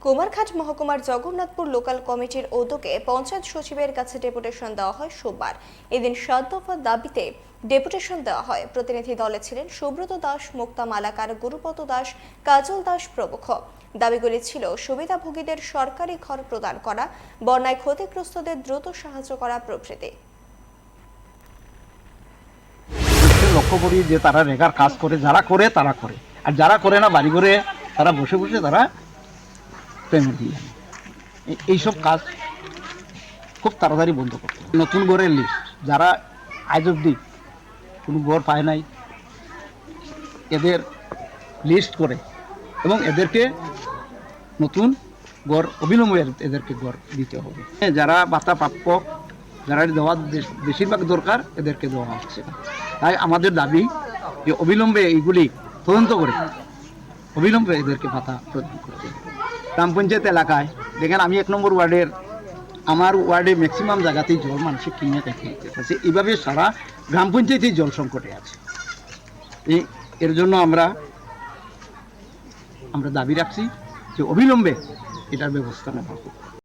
কুমারঘাট মহকুমার জগন্নাথপুর লোকাল কমিটির উদ্যোগে পঞ্চায়েত সচিবের কাছে ডেপুটেশন দেওয়া হয় সোমবার। এদিন ৭ দফা দাবিতে ডেপুটেশন দেওয়া হয়। প্রতিনিধি দলে ছিলেন সুব্রত দাস, মুক্তা মালাকার, গুরুপত দাস, কাজল দাস প্রমুখ। দাবিগুলি ছিল সুবিধাভোগীদের সরকারি ঘর প্রদান করা, বন্যায় ক্ষতিগ্রস্তদের দ্রুত সাহায্য করা প্রভৃতি। লক্ষ্য করি যে তারা রেগার কাজ করে, যারা করে তারা করে, আর যারা করে না বাড়ি করে তারা বসে বসে তারা পেমেন্ট দিয়ে এইসব কাজ খুব তাড়াতাড়ি বন্ধ করতে। নতুন ঘরের লিস্ট, যারা আজ অব্দি কোনো ঘর পায় নাই এদের লিস্ট করে এবং এদেরকে নতুন ঘর অবিলম্বে এদেরকে ঘর দিতে হবে। যারা ভাতা প্রাপ্য, যারা দেওয়া বেশিরভাগ দরকার এদেরকে দেওয়া হচ্ছে না। তাই আমাদের দাবি যে অবিলম্বে এইগুলি তদন্ত করে অবিলম্বে এদেরকে ভাতা প্রদান করতে হবে। গ্রাম পঞ্চায়েত এলাকায় দেখেন, আমি ১ নম্বর ওয়ার্ডের, আমার ওয়ার্ডে ম্যাক্সিমাম জায়গাতেই জল মানুষের কিনে খাইতে আছে। এইভাবে সারা গ্রাম পঞ্চায়েতেই জল সংকটে আছে। এর জন্য আমরা দাবি রাখছি যে অবিলম্বে এটার ব্যবস্থা নেওয়া হোক।